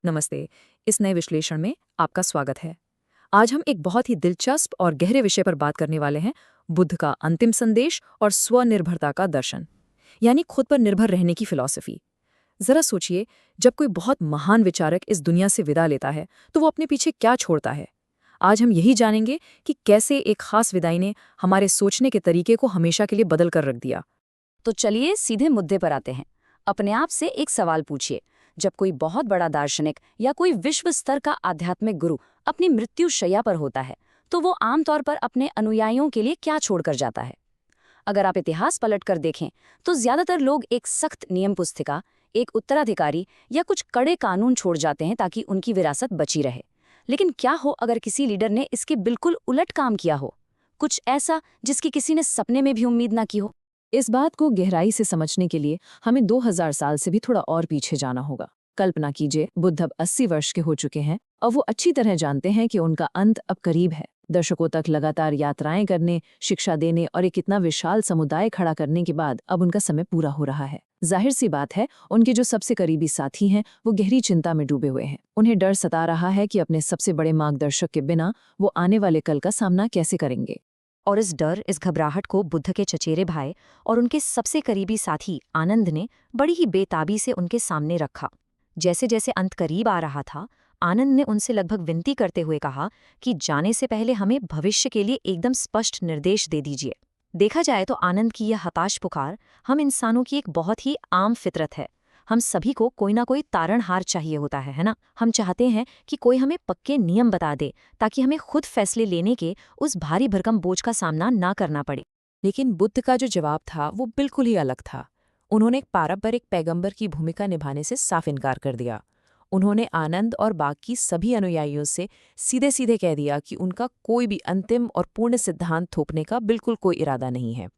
नमस्ते। इस नए विश्लेषण में आपका स्वागत है। आज हम एक बहुत ही दिलचस्प और गहरे विषय पर बात करने वाले हैं, बुद्ध का अंतिम संदेश और स्वनिर्भरता का दर्शन, यानी खुद पर निर्भर रहने की फिलॉसफी। जरा सोचिए, जब कोई बहुत महान विचारक इस दुनिया से विदा लेता है तो वो अपने पीछे क्या छोड़ता है। आज हम यही जानेंगे कि कैसे एक खास विदाई ने हमारे सोचने के तरीके को हमेशा के लिए बदल कर रख दिया। तो चलिए सीधे मुद्दे पर आते हैं। अपने आप से एक सवाल पूछिए, जब कोई बहुत बड़ा दार्शनिक या कोई विश्व स्तर का आध्यात्मिक गुरु अपनी मृत्यु शैया पर होता है, तो वो आमतौर पर अपने अनुयायियों के लिए क्या छोड़कर जाता है? अगर आप इतिहास पलट कर देखें, तो ज्यादातर लोग एक सख्त नियम पुस्तिका, एक उत्तराधिकारी या कुछ कड़े कानून छोड़ जाते हैं ताकि उनकी विरासत बची रहे। लेकिन क्या हो अगर किसी लीडर ने इसके बिल्कुल उलट काम किया हो, कुछ ऐसा जिसकी किसी ने सपने में भी उम्मीद ना की हो? इस बात को गहराई से समझने के लिए हमें 2000 साल से भी थोड़ा और पीछे जाना होगा। कल्पना कीजिए, बुद्ध अब 80 वर्ष के हो चुके हैं और वो अच्छी तरह जानते हैं कि उनका अंत अब करीब है। दशकों तक लगातार यात्राएं करने, शिक्षा देने और एक इतना विशाल समुदाय खड़ा करने के बाद अब उनका समय पूरा हो रहा है। जाहिर सी बात है, उनके जो सबसे करीबी साथी हैं वो गहरी चिंता में डूबे हुए हैं। उन्हें डर सता रहा है कि अपने सबसे बड़े मार्गदर्शक के बिना वो आने वाले कल का सामना कैसे करेंगे। और इस डर, इस घबराहट को बुद्ध के चचेरे भाई और उनके सबसे करीबी साथी आनंद ने बड़ी ही बेताबी से उनके सामने रखा। जैसे जैसे अंत करीब आ रहा था, आनंद ने उनसे लगभग विनती करते हुए कहा कि जाने से पहले हमें भविष्य के लिए एकदम स्पष्ट निर्देश दे दीजिए। देखा जाए तो आनंद की यह हताश पुकार हम इंसानों की एक बहुत ही आम फितरत है। हम सभी को कोई ना कोई तारणहार चाहिए होता है ना? हम चाहते हैं कि कोई हमें पक्के नियम बता दे ताकि हमें खुद फैसले लेने के उस भारी भरकम बोझ का सामना ना करना पड़े। लेकिन बुद्ध का जो जवाब था वो बिल्कुल ही अलग था। उन्होंने एक पारंपरिक पैगंबर की भूमिका निभाने से साफ इनकार कर दिया। उन्होंने आनंद और बाकी सभी अनुयायियों से सीधे सीधे कह दिया कि उनका कोई भी अंतिम और पूर्ण सिद्धांत थोपने का बिल्कुल कोई इरादा नहीं है।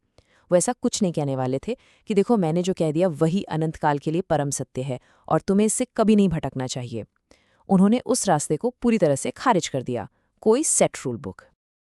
वो ऐसा कुछ नहीं कहने वाले थे कि देखो, मैंने जो कह दिया वही अनंत काल के लिए परम सत्य है और तुम्हें इससे कभी नहीं भटकना चाहिए। उन्होंने उस रास्ते को पूरी तरह से खारिज कर दिया, कोई सेट रूल बुक।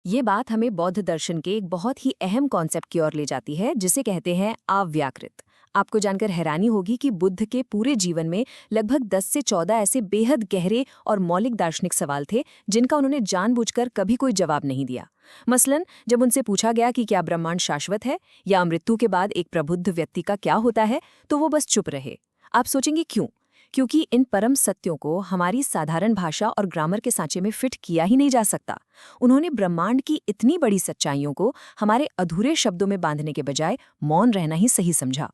ये बात हमें बौद्ध दर्शन के एक बहुत ही अहम कॉन्सेप्ट की ओर ले जाती है, जिसे कहते हैं अव्याकृत। आपको जानकर हैरानी होगी कि बुद्ध के पूरे जीवन में लगभग 10 से 14 ऐसे बेहद गहरे और मौलिक दार्शनिक सवाल थे जिनका उन्होंने जानबूझकर कभी कोई जवाब नहीं दिया। मसलन, जब उनसे पूछा गया कि क्या ब्रह्मांड शाश्वत है या मृत्यु के बाद एक प्रबुद्ध व्यक्ति का क्या होता है, तो वो बस चुप रहे। आप सोचेंगे क्यों? क्योंकि इन परम सत्यों को हमारी साधारण भाषा और ग्रामर के सांचे में फिट किया ही नहीं जा सकता। उन्होंने ब्रह्मांड की इतनी बड़ी सच्चाइयों को हमारे अधूरे शब्दों में बांधने के बजाय मौन रहना ही सही समझा।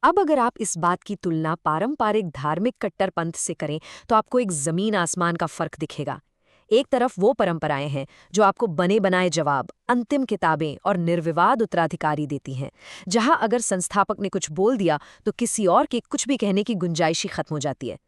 अब अगर आप इस बात की तुलना पारंपरिक धार्मिक कट्टरपंथ से करें, तो आपको एक जमीन आसमान का फर्क दिखेगा। एक तरफ वो परंपराएं हैं जो आपको बने बनाए जवाब, अंतिम किताबें और निर्विवाद उत्तराधिकारी देती हैं, जहां अगर संस्थापक ने कुछ बोल दिया तो किसी और के कुछ भी कहने की गुंजाइश ही खत्म हो जाती है।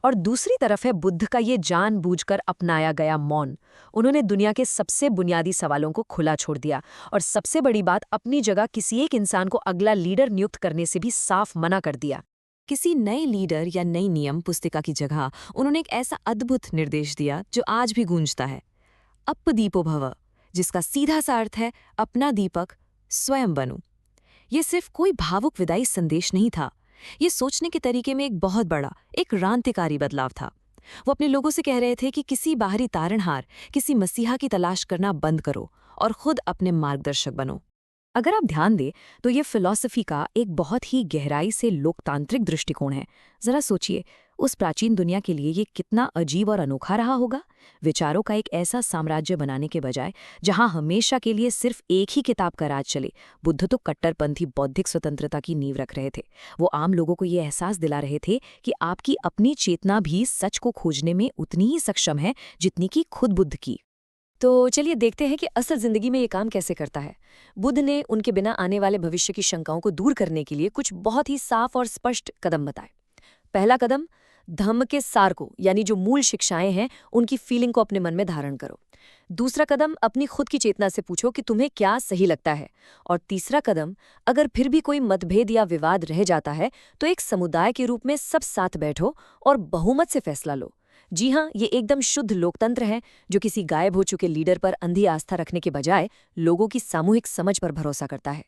और दूसरी तरफ है बुद्ध का ये जानबूझकर अपनाया गया मौन। उन्होंने दुनिया के सबसे बुनियादी सवालों को खुला छोड़ दिया और सबसे बड़ी बात, अपनी जगह किसी एक इंसान को अगला लीडर नियुक्त करने से भी साफ मना कर दिया। किसी नए लीडर या नई नियम पुस्तिका की जगह उन्होंने एक ऐसा अद्भुत निर्देश दिया जो आज भी गूंजता है, अप्पदीपो भव, जिसका सीधा सा अर्थ है अपना दीपक स्वयं बनो। ये सिर्फ कोई भावुक विदाई संदेश नहीं था, ये सोचने के तरीके में एक बहुत बड़ा, एक क्रांतिकारी बदलाव था। वो अपने लोगों से कह रहे थे कि किसी बाहरी तारणहार, किसी मसीहा की तलाश करना बंद करो और खुद अपने मार्गदर्शक बनो। अगर आप ध्यान दें तो ये फिलॉसफी का एक बहुत ही गहराई से लोकतांत्रिक दृष्टिकोण है। जरा सोचिए, उस प्राचीन दुनिया के लिए ये कितना अजीब और अनोखा रहा होगा, विचारों का एक ऐसा साम्राज्य बनाने के बजाय जहां हमेशा के लिए सिर्फ एक ही किताब का राज चले। बुद्ध तो कट्टरपंथी बौद्धिक स्वतंत्रता की नींव रख रहे थे। वो आम लोगों को ये एहसास दिला रहे थे कि आपकी अपनी चेतना भी सच को खोजने में उतनी ही सक्षम है जितनी कि खुद बुद्ध की। तो चलिए देखते हैं कि असल जिंदगी में ये काम कैसे करता है। बुद्ध ने उनके बिना आने वाले भविष्य की शंकाओं को दूर करने के लिए कुछ बहुत ही साफ और स्पष्ट कदम बताए। पहला कदम, धम्म के सार को, यानी जो मूल शिक्षाएं हैं उनकी फीलिंग को अपने मन में धारण करो। दूसरा कदम, अपनी खुद की चेतना से पूछो कि तुम्हें क्या सही लगता है। और तीसरा कदम, अगर फिर भी कोई मतभेद या विवाद रह जाता है तो एक समुदाय के रूप में सब साथ बैठो और बहुमत से फैसला लो। जी हाँ, ये एकदम शुद्ध लोकतंत्र है जो किसी गायब हो चुके लीडर पर अंधी आस्था रखने के बजाय लोगों की सामूहिक समझ पर भरोसा करता है।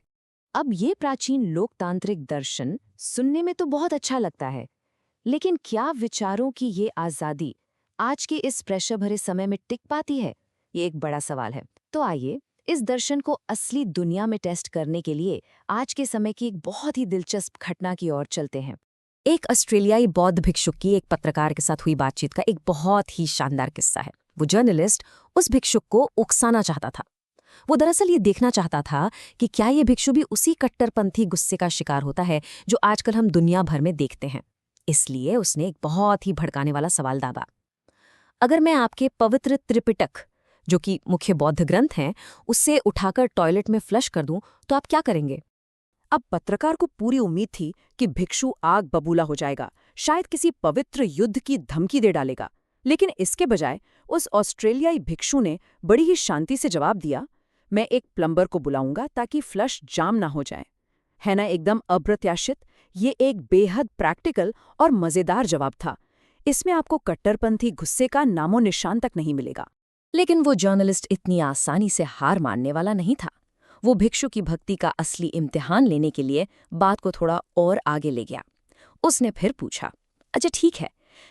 अब ये प्राचीन लोकतांत्रिक दर्शन सुनने में तो बहुत अच्छा लगता है, लेकिन क्या विचारों की ये आज़ादी आज के इस प्रेशर भरे समय में टिक पाती है? ये एक बड़ा सवाल है। तो आइए इस दर्शन को असली दुनिया में टेस्ट करने के लिए आज के समय की एक बहुत ही दिलचस्प घटना की ओर चलते हैं। एक ऑस्ट्रेलियाई बौद्ध भिक्षुक की एक पत्रकार के साथ हुई बातचीत का एक बहुत ही शानदार किस्सा है। वो जर्नलिस्ट उस भिक्षुक को उकसाना चाहता था। वो दरअसल ये देखना चाहता था कि क्या ये भिक्षु भी उसी कट्टरपंथी गुस्से का शिकार होता है जो आजकल हम दुनिया भर में देखते हैं। इसलिए उसने एक बहुत ही भड़काने वाला सवाल दागा। अगर मैं आपके पवित्र त्रिपिटक, जो कि मुख्य बौद्ध ग्रंथ हैं, उससे उठाकर टॉयलेट में फ्लश कर दूं तो आप क्या करेंगे? अब पत्रकार को पूरी उम्मीद थी कि भिक्षु आग बबूला हो जाएगा, शायद किसी पवित्र युद्ध की धमकी दे डालेगा। लेकिन इसके बजाय उस ऑस्ट्रेलियाई भिक्षु ने बड़ी ही शांति से जवाब दिया, मैं एक प्लम्बर को बुलाऊंगा ताकि फ्लश जाम ना हो जाए। है ना एकदम अप्रत्याशित? ये एक बेहद प्रैक्टिकल और मज़ेदार जवाब था। इसमें आपको कट्टरपंथी गुस्से का नामो निशान तक नहीं मिलेगा। लेकिन वो जर्नलिस्ट इतनी आसानी से हार मानने वाला नहीं था। वो भिक्षु की भक्ति का असली इम्तिहान लेने के लिए बात को थोड़ा और आगे ले गया। उसने फिर पूछा, अच्छा ठीक है,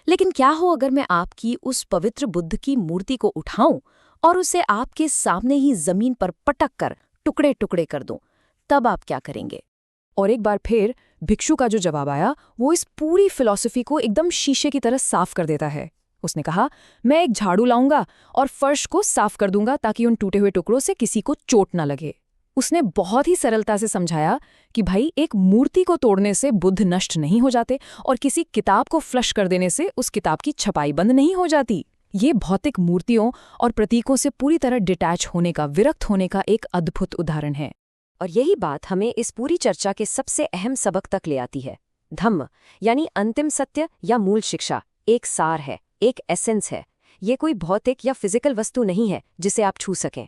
लेकिन क्या हो अगर मैं आपकी उस पवित्र बुद्ध की मूर्ति को उठाऊं और उसे आपके सामने ही जमीन पर पटक कर टुकड़े टुकड़े कर दूं, तब आप क्या करेंगे? और एक बार फिर भिक्षु का जो जवाब आया वो इस पूरी फिलॉसफी को एकदम शीशे की तरह साफ कर देता है। उसने कहा, मैं एक झाड़ू लाऊंगा और फर्श को साफ कर दूंगा ताकि उन टूटे हुए टुकड़ों से किसी को चोट न लगे। उसने बहुत ही सरलता से समझाया कि भाई, एक मूर्ति को तोड़ने से बुद्ध नष्ट नहीं हो जाते और किसी किताब को फ्लश कर देने से उस किताब की छपाई बंद नहीं हो जाती। ये भौतिक मूर्तियों और प्रतीकों से पूरी तरह डिटैच होने का, विरक्त होने का एक अद्भुत उदाहरण है। और यही बात हमें इस पूरी चर्चा के सबसे अहम सबक तक ले आती है। धम्म यानी अंतिम सत्य या मूल शिक्षा एक सार है, एक एसेंस है। ये कोई भौतिक या फिजिकल वस्तु नहीं है जिसे आप छू सकें।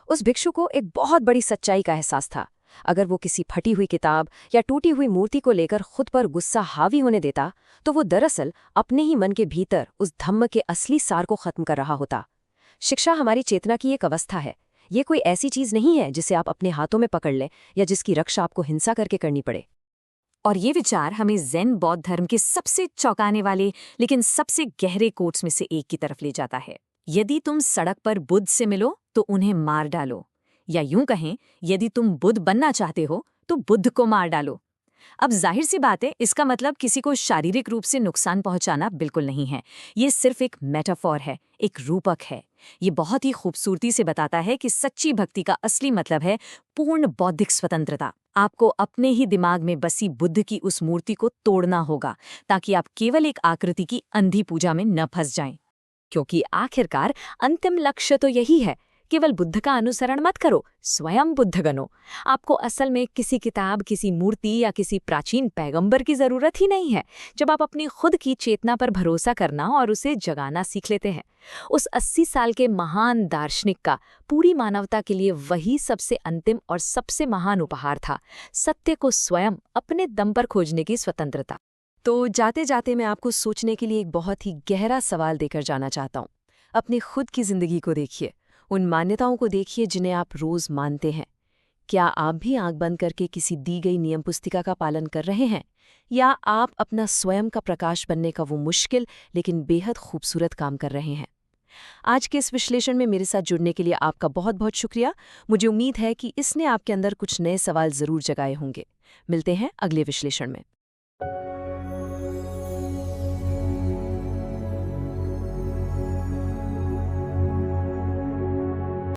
उस भिक्षु को एक बहुत बड़ी सच्चाई का एहसास था। अगर वो किसी फटी हुई किताब या टूटी हुई मूर्ति को लेकर खुद पर गुस्सा हावी होने देता तो वो दरअसल अपने ही मन के भीतर उस धम्म के असली सार को खत्म कर रहा होता। शिक्षा हमारी चेतना की एक अवस्था है। ये कोई ऐसी चीज नहीं है जिसे आप अपने हाथों में पकड़ लें या जिसकी रक्षा आपको हिंसा करके करनी पड़े। और ये विचार हमें ज़ेन बौद्ध धर्म के सबसे चौंकाने वाले लेकिन सबसे गहरे कोट्स में से एक की तरफ ले जाता है। यदि तुम सड़क पर बुद्ध से मिलो तो उन्हें मार डालो, या यूं कहें, यदि तुम बुद्ध बनना चाहते हो तो बुद्ध को मार डालो। अब जाहिर सी बात है, इसका मतलब किसी को शारीरिक रूप से नुकसान पहुंचाना बिल्कुल नहीं है। ये सिर्फ एक मेटाफोर है, एक रूपक है। ये बहुत ही खूबसूरती से बताता है कि सच्ची भक्ति का असली मतलब है पूर्ण बौद्धिक स्वतंत्रता। आपको अपने ही दिमाग में बसी बुद्ध की उस मूर्ति को तोड़ना होगा ताकि आप केवल एक आकृति की अंधी पूजा में न फंस जाएं। क्योंकि आखिरकार अंतिम लक्ष्य तो यही है, केवल बुद्ध का अनुसरण मत करो, स्वयं बुद्ध बनो। आपको असल में किसी किताब, किसी मूर्ति या किसी प्राचीन पैगंबर की जरूरत ही नहीं है। जब आप अपनी खुद की चेतना पर भरोसा करना और उसे जगाना सीख लेते हैं, उस 80 साल के महान दार्शनिक का पूरी मानवता के लिए वही सबसे अंतिम और सबसे महान उपहार था, सत्य को स्वयं अपने दम पर खोजने की स्वतंत्रता। तो जाते जाते मैं आपको सोचने के लिए एक बहुत ही गहरा सवाल देकर जाना चाहता हूँ। अपनी खुद की जिंदगी को देखिए, उन मान्यताओं को देखिए जिन्हें आप रोज मानते हैं। क्या आप भी आंख बंद करके किसी दी गई नियम पुस्तिका का पालन कर रहे हैं, या आप अपना स्वयं का प्रकाश बनने का वो मुश्किल लेकिन बेहद खूबसूरत काम कर रहे हैं? आज के इस विश्लेषण में मेरे साथ जुड़ने के लिए आपका बहुत बहुत शुक्रिया। मुझे उम्मीद है कि इसने आपके अंदर कुछ नए सवाल जरूर जगाए होंगे। मिलते हैं अगले विश्लेषण में।